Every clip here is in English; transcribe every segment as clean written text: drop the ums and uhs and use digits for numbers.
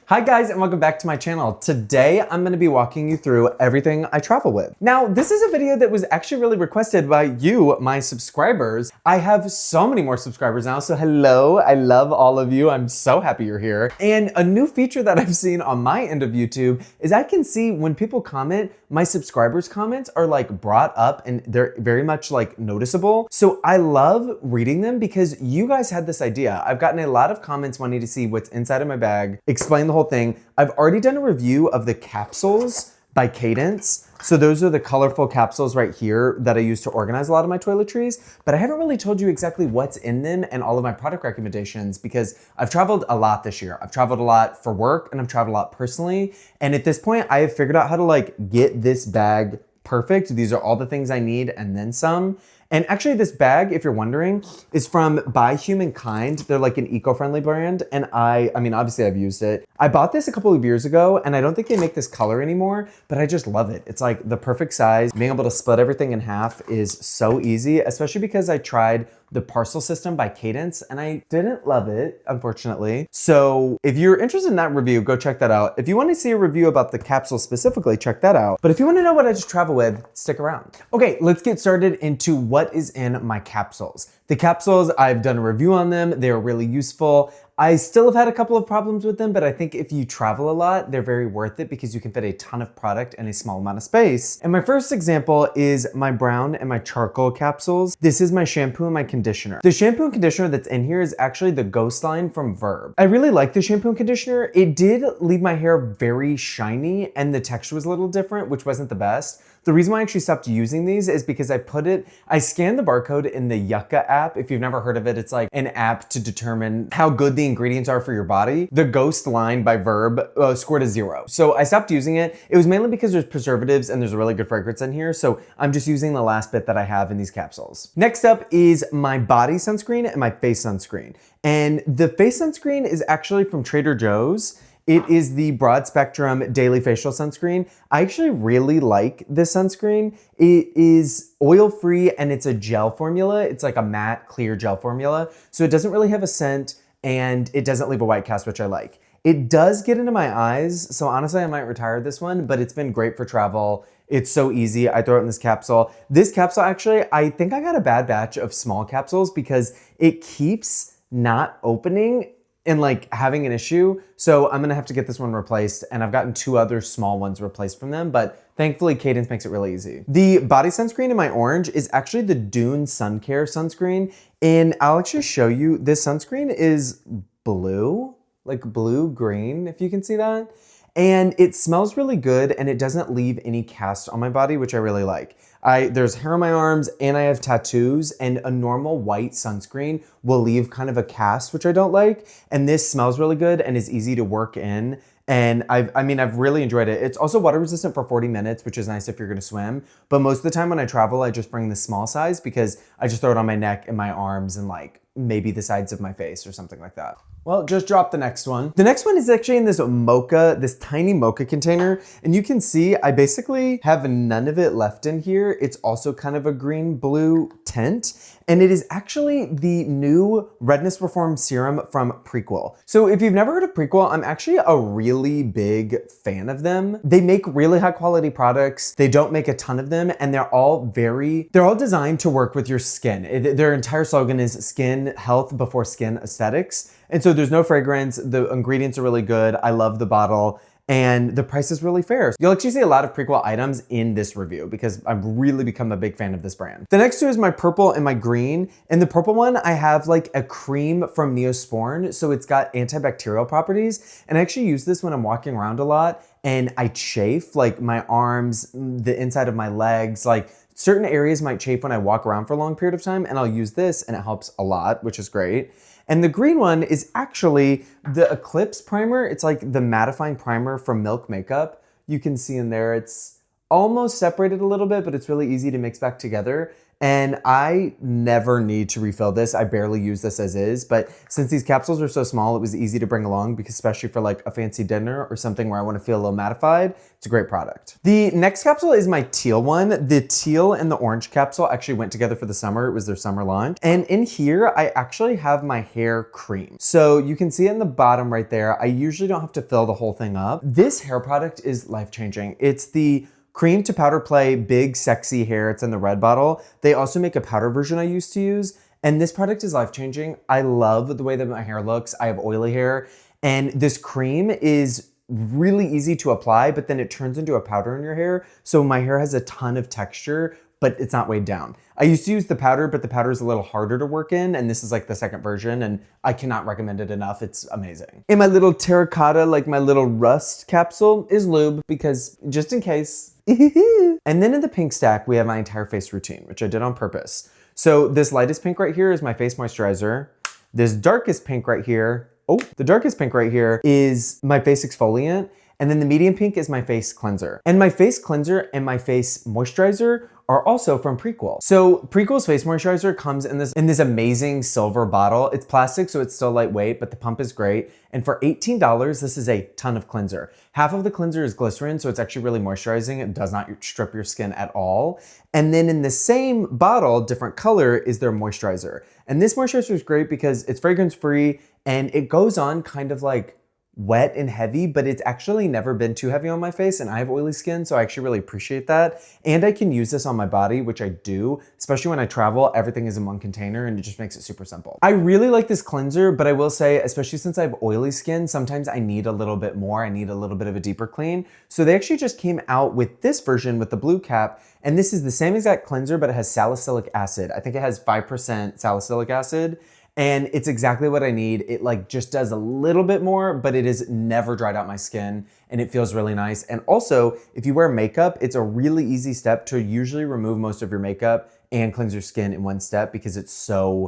Hi guys, and welcome back to my channel. Today, I'm gonna be walking you through everything I travel with. Now, this is a video that was actually really requested by you, my subscribers. I have so many more subscribers now, so hello, I love all of you. I'm so happy you're here. And a new feature that I've seen on my end of YouTube is I can see when people comment, my subscribers' comments are like brought up and they're very much like noticeable. So I love reading them because you guys had this idea. I've gotten a lot of comments wanting to see what's inside of my bag, explain the whole thing. I've already done a review of the capsules by Cadence. So those are the colorful capsules right here that I use to organize a lot of my toiletries, but I haven't really told you exactly what's in them and all of my product recommendations because I've traveled a lot this year. I've traveled a lot for work and I've traveled a lot personally. And at this point, I have figured out how to like get this bag perfect. These are all the things I need and then some. And actually this bag, if you're wondering, is from By Humankind. They're like an eco-friendly brand. And I mean, obviously I've used it. I bought this a couple of years ago and I don't think they make this color anymore, but I just love it. It's like the perfect size. Being able to split everything in half is so easy, especially because I tried the parcel system by Cadence and I didn't love it, unfortunately. So if you're interested in that review, go check that out. If you want to see a review about the capsule specifically, check that out. But if you want to know what I just travel with, stick around. Okay, let's get started into what is in my capsules. The capsules, I've done a review on them. They're really useful. I still have had a couple of problems with them, but I think if you travel a lot, they're very worth it because you can fit a ton of product in a small amount of space. And my first example is my brown and my charcoal capsules. This is my shampoo and my conditioner. The shampoo and conditioner that's in here is actually the Ghost line from Verb. I really like the shampoo and conditioner. It did leave my hair very shiny and the texture was a little different, which wasn't the best. The reason why I actually stopped using these is because I scanned the barcode in the Yucca app. If you've never heard of it, it's like an app to determine how good the ingredients are for your body. The Ghost line by Verb scored a 0. So I stopped using it. It was mainly because there's preservatives and there's a really good fragrance in here. So I'm just using the last bit that I have in these capsules. Next up is my body sunscreen and my face sunscreen. And the face sunscreen is actually from Trader Joe's. It is the broad spectrum daily facial sunscreen. I actually really like this sunscreen. It is oil-free and it's a gel formula. It's like a matte clear gel formula. So it doesn't really have a scent and it doesn't leave a white cast, which I like. It does get into my eyes. So honestly, I might retire this one, but it's been great for travel. It's so easy. I throw it in this capsule. This capsule actually, I think I got a bad batch of small capsules because it keeps not opening and like having an issue. So I'm gonna have to get this one replaced and I've gotten 2 other small ones replaced from them, but thankfully Cadence makes it really easy. The body sunscreen in my orange is actually the Dune Sun Care sunscreen. And I'll actually show you, this sunscreen is blue, like blue-green, if you can see that. And it smells really good and it doesn't leave any cast on my body, which I really like. There's hair on my arms and I have tattoos and a normal white sunscreen will leave kind of a cast, which I don't like. And this smells really good and is easy to work in. And I've really enjoyed it. It's also water resistant for 40 minutes, which is nice if you're gonna swim. But most of the time when I travel, I just bring the small size because I just throw it on my neck and my arms and like maybe the sides of my face or something like that. Well, just drop the next one. The next one is actually in this mocha, this tiny mocha container. And you can see I basically have none of it left in here. It's also kind of a green blue tint. And it is actually the new Redness Reform Serum from Prequel. So if you've never heard of Prequel, I'm actually a really big fan of them. They make really high quality products. They don't make a ton of them and they're all designed to work with your skin. Their entire slogan is skin health before skin aesthetics. And so there's no fragrance. The ingredients are really good. I love the bottle. And the price is really fair. You'll actually see a lot of Prequel items in this review because I've really become a big fan of this brand. The next 2 is my purple and my green. And the purple one, I have like a cream from Neosporin. So it's got antibacterial properties. And I actually use this when I'm walking around a lot and I chafe like my arms, the inside of my legs, like certain areas might chafe when I walk around for a long period of time. And I'll use this and it helps a lot, which is great. And the green one is actually the Eclipse primer. It's like the mattifying primer from Milk Makeup. You can see in there, it's almost separated a little bit, but it's really easy to mix back together. And I never need to refill this. I barely use this as is, but since these capsules are so small, it was easy to bring along because especially for like a fancy dinner or something where I want to feel a little mattified, it's a great product. The next capsule is my teal one. The teal and the orange capsule actually went together for the summer. It was their summer launch. And in here, I actually have my hair cream. So you can see it in the bottom right there. I usually don't have to fill the whole thing up. This hair product is life-changing. It's the cream to powder play big sexy hair. It's in the red bottle. They also make a powder version I used to use. And this product is life-changing. I love the way that my hair looks. I have oily hair. And this cream is really easy to apply, but then it turns into a powder in your hair. So my hair has a ton of texture, but it's not weighed down. I used to use the powder, but the powder is a little harder to work in, and this is like the second version, and I cannot recommend it enough. It's amazing. In my little terracotta, like my little rust capsule is lube, because just in case. And then in the pink stack, we have my entire face routine, which I did on purpose. So this lightest pink right here is my face moisturizer. This darkest pink right here, the darkest pink right here is my face exfoliant. And then the medium pink is my face cleanser. And my face cleanser and my face moisturizer are also from Prequel. So Prequel's face moisturizer comes in this amazing silver bottle. It's plastic, so it's still lightweight, but the pump is great. And for $18, this is a ton of cleanser. Half of the cleanser is glycerin, so it's actually really moisturizing. It does not strip your skin at all. And then in the same bottle, different color, is their moisturizer. And this moisturizer is great because it's fragrance-free and it goes on kind of like wet and heavy, but it's actually never been too heavy on my face, and I have oily skin, so I actually really appreciate that. And I can use this on my body, which I do, especially when I travel. Everything is in one container and it just makes it super simple. I really like this cleanser, but I will say, especially since I have oily skin, sometimes I need a little bit more. I need a little bit of a deeper clean. So they actually just came out with this version with the blue cap, and this is the same exact cleanser, but it has salicylic acid. I think it has 5% salicylic acid. And it's exactly what I need. It like just does a little bit more, but it has never dried out my skin and it feels really nice. And also, if you wear makeup, it's a really easy step to usually remove most of your makeup and cleanse your skin in one step because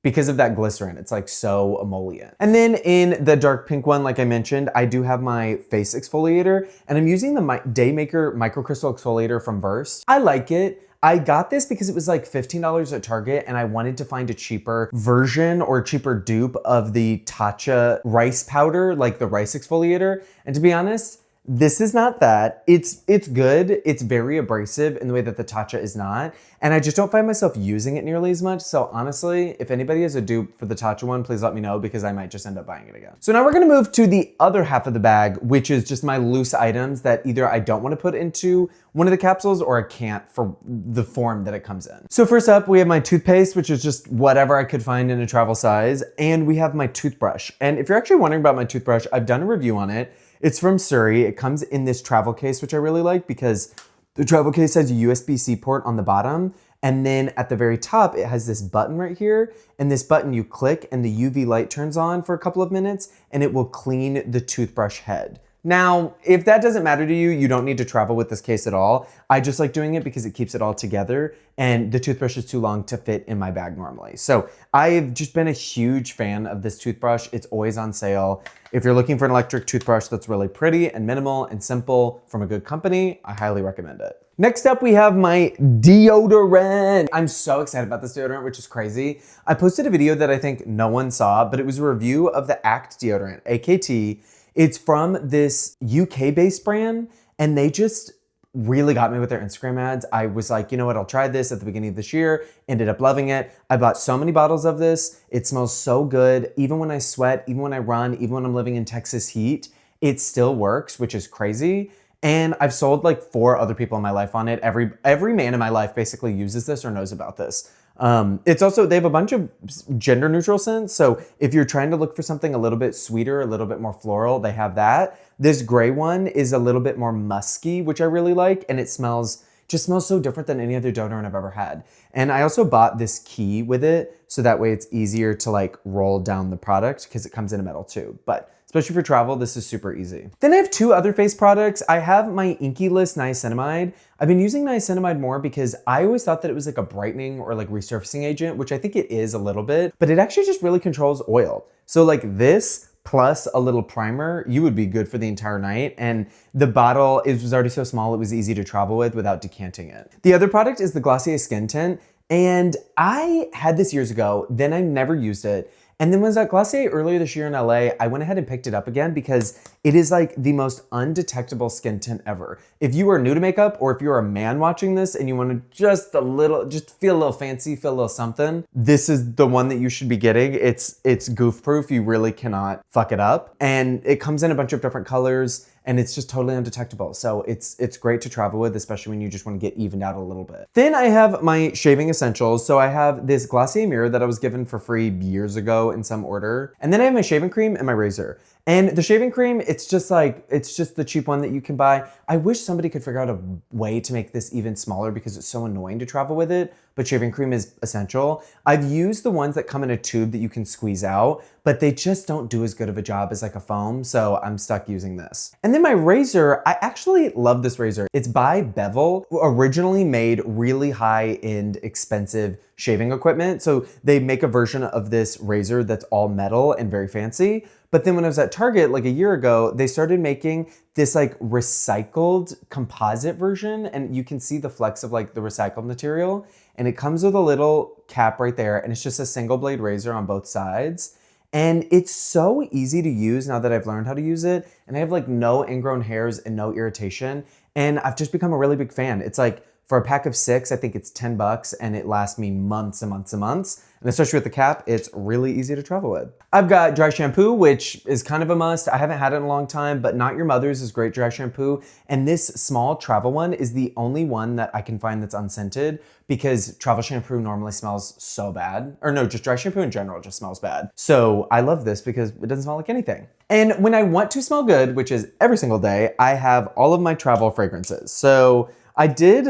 because of that glycerin, it's like so emollient. And then in the dark pink one, like I mentioned, I do have my face exfoliator and I'm using the Daymaker Microcrystal Exfoliator from Burst. I like it. I got this because it was like $15 at Target and I wanted to find a cheaper version or cheaper dupe of the Tatcha rice powder, like the rice exfoliator. And to be honest, this is not that. It's good. It's very abrasive in the way that the Tatcha is not. And I just don't find myself using it nearly as much. So honestly, if anybody has a dupe for the Tatcha one, please let me know because I might just end up buying it again. So now we're gonna move to the other half of the bag, which is just my loose items that either I don't wanna put into one of the capsules or I can't for the form that it comes in. So first up, we have my toothpaste, which is just whatever I could find in a travel size. And we have my toothbrush. And if you're actually wondering about my toothbrush, I've done a review on it. It's from Surrey. It comes in this travel case, which I really like because the travel case has a USB-C port on the bottom. And then at the very top, it has this button right here. And this button you click and the UV light turns on for a couple of minutes and it will clean the toothbrush head. Now, if that doesn't matter to you, you don't need to travel with this case at all. I just like doing it because it keeps it all together and the toothbrush is too long to fit in my bag normally. So I've just been a huge fan of this toothbrush. It's always on sale. If you're looking for an electric toothbrush that's really pretty and minimal and simple from a good company, I highly recommend it. Next up, we have my deodorant. I'm so excited about this deodorant, which is crazy. I posted a video that I think no one saw, but it was a review of the Act deodorant, AKT. It's from this UK-based brand, and they just really got me with their Instagram ads. I was like, you know what, I'll try this at the beginning of this year, ended up loving it. I bought so many bottles of this. It smells so good. Even when I sweat, even when I run, even when I'm living in Texas heat, it still works, which is crazy. And I've sold like 4 other people in my life on it. Every man in my life basically uses this or knows about this. It's also, they have a bunch of gender neutral scents. So if you're trying to look for something a little bit sweeter, a little bit more floral, they have that. This gray one is a little bit more musky, which I really like. And it just smells so different than any other deodorant I've ever had. And I also bought this key with it. So that way it's easier to like roll down the product because it comes in a metal tube. But especially for travel, this is super easy. Then I have 2 other face products. I have my Inky List niacinamide. I've been using niacinamide more because I always thought that it was like a brightening or like resurfacing agent, which I think it is a little bit, but it actually just really controls oil. So like this plus a little primer, you would be good for the entire night. And the bottle, it was already so small, it was easy to travel with without decanting it. The other product is the Glossier Skin Tint. And I had this years ago, then I never used it. And then when I was at Glossier earlier this year in LA, I went ahead and picked it up again because it is like the most undetectable skin tint ever. If you are new to makeup or if you're a man watching this and you want to just feel a little fancy, feel a little something, this is the one that you should be getting. It's goof proof. You really cannot fuck it up. And it comes in a bunch of different colors and it's just totally undetectable. So it's great to travel with, especially when you just want to get evened out a little bit. Then I have my shaving essentials. So I have this Glossier mirror that I was given for free years ago in some order. And then I have my shaving cream and my razor. And the shaving cream, it's just the cheap one that you can buy. I wish somebody could figure out a way to make this even smaller because it's so annoying to travel with it, but shaving cream is essential. I've used the ones that come in a tube that you can squeeze out, but they just don't do as good of a job as like a foam, so I'm stuck using this. And then my razor, I actually love this razor. It's by Bevel, who originally made really high-end, expensive shaving equipment. So they make a version of this razor that's all metal and very fancy. But then when I was at Target like a year ago, they started making this like recycled composite version, and you can see the flex of like the recycled material. And it comes with a little cap right there, and it's just a single blade razor on both sides. And it's so easy to use now that I've learned how to use it. And I have like no ingrown hairs and no irritation. And I've just become a really big fan. It's like, for a pack of 6, I think it's $10 and it lasts me months and months and months. And especially with the cap, it's really easy to travel with. I've got dry shampoo, which is kind of a must. I haven't had it in a long time, but Not Your Mother's is great dry shampoo. And this small travel one is the only one that I can find that's unscented because travel shampoo normally smells so bad. Or no, just dry shampoo in general just smells bad. So I love this because it doesn't smell like anything. And when I want to smell good, which is every single day, I have all of my travel fragrances. So I did,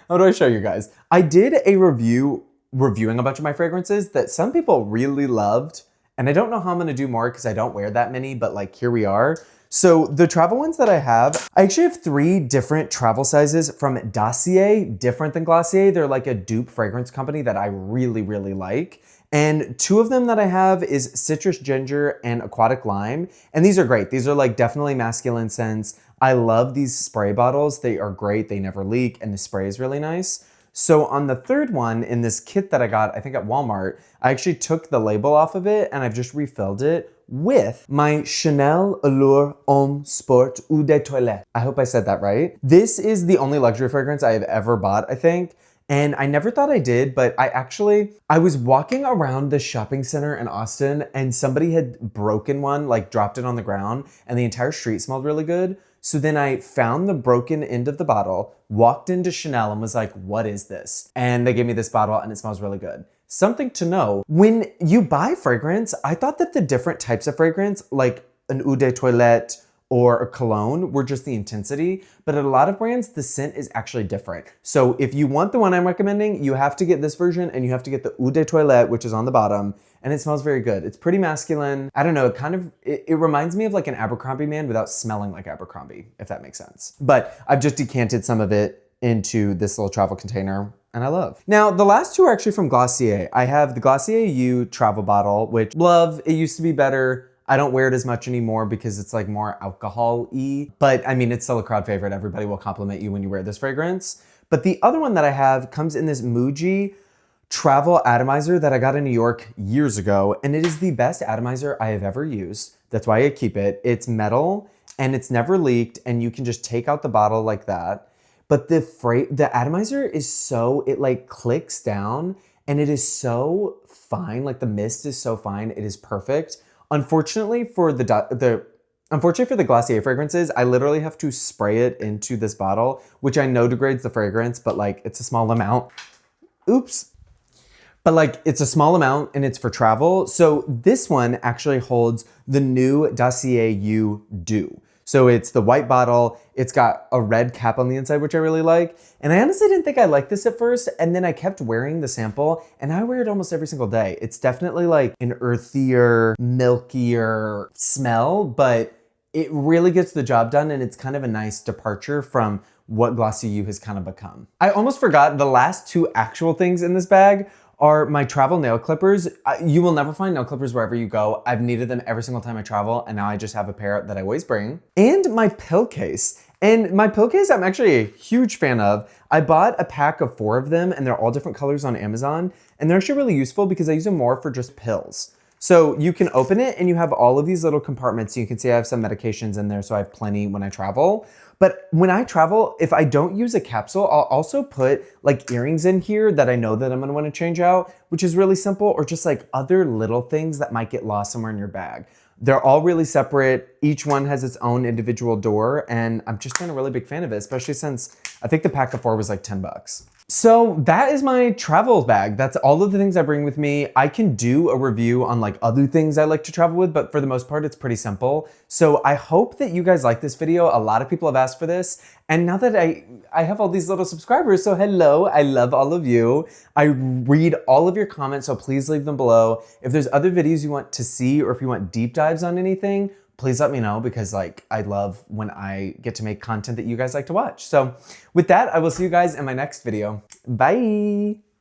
how do I show you guys? I did a reviewing a bunch of my fragrances that some people really loved. And I don't know how I'm gonna do more because I don't wear that many, but like here we are. So the travel ones that I have, I actually have 3 different travel sizes from Dossier, different than Glossier. They're like a dupe fragrance company that I really, really like. And 2 of them that I have is Citrus Ginger and Aquatic Lime. And these are great. These are like definitely masculine scents. I love these spray bottles. They are great. They never leak and the spray is really nice. So on the 3rd one in this kit that I got, I think at Walmart, I actually took the label off of it and I've just refilled it with my Chanel Allure Homme Sport Eau de Toilette. I hope I said that right. This is the only luxury fragrance I have ever bought, I think. And I never thought I did, but I was walking around the shopping center in Austin and somebody had broken one, like dropped it on the ground and the entire street smelled really good. So then I found the broken end of the bottle, walked into Chanel and was like, what is this? And they gave me this bottle and it smells really good. Something to know, when you buy fragrance, I thought that the different types of fragrance, like an Eau de Toilette or a cologne, were just the intensity. But at a lot of brands, the scent is actually different. So if you want the one I'm recommending, you have to get this version and you have to get the Eau de Toilette, which is on the bottom. And it smells very good. It's pretty masculine. I don't know, it reminds me of like an Abercrombie man without smelling like Abercrombie, if that makes sense. But I've just decanted some of it into this little travel container and I love. Now, the last 2 are actually from Glossier. I have the Glossier U travel bottle, which love, it used to be better. I don't wear it as much anymore because it's like more alcohol-y, but I mean, it's still a crowd favorite. Everybody will compliment you when you wear this fragrance. But the other one that I have comes in this Muji travel atomizer that I got in New York years ago, and it is the best atomizer I have ever used. That's why I keep it. It's metal and it's never leaked, and you can just take out the bottle like that. But the atomizer is it like clicks down and it is so fine. Like the mist is so fine. It is perfect. Unfortunately for the Glossier fragrances, I literally have to spray it into this bottle, which I know degrades the fragrance, but like it's a small amount. Oops. But like it's a small amount and it's for travel. So this one actually holds the new Dossier U Dew. So it's the white bottle, it's got a red cap on the inside, which I really like. And I honestly didn't think I liked this at first. And then I kept wearing the sample and I wear it almost every single day. It's definitely like an earthier, milkier smell, but it really gets the job done and it's kind of a nice departure from what Glossier U has kind of become. I almost forgot the last 2 actual things in this bag are my travel nail clippers. You will never find nail clippers wherever you go. I've needed them every single time I travel, and now I just have a pair that I always bring. And my pill case. And my pillowcase, I'm actually a huge fan of. I bought a pack of 4 of them and they're all different colors on Amazon. And they're actually really useful because I use them more for just pills. So you can open it and you have all of these little compartments. You can see I have some medications in there, so I have plenty when I travel. But when I travel, if I don't use a capsule, I'll also put like earrings in here that I know that I'm gonna wanna change out, which is really simple, or just like other little things that might get lost somewhere in your bag. They're all really separate. Each one has its own individual door, and I've just been a really big fan of it, especially since I think the pack of 4 was like 10 bucks. So that is my travel bag. That's all of the things I bring with me. I can do a review on like other things I like to travel with, but for the most part, it's pretty simple. So I hope that you guys like this video. A lot of people have asked for this. And now that I have all these little subscribers, so hello, I love all of you. I read all of your comments, so please leave them below. If there's other videos you want to see, or if you want deep dives on anything, please let me know, because like I love when I get to make content that you guys like to watch. So with that, I will see you guys in my next video. Bye.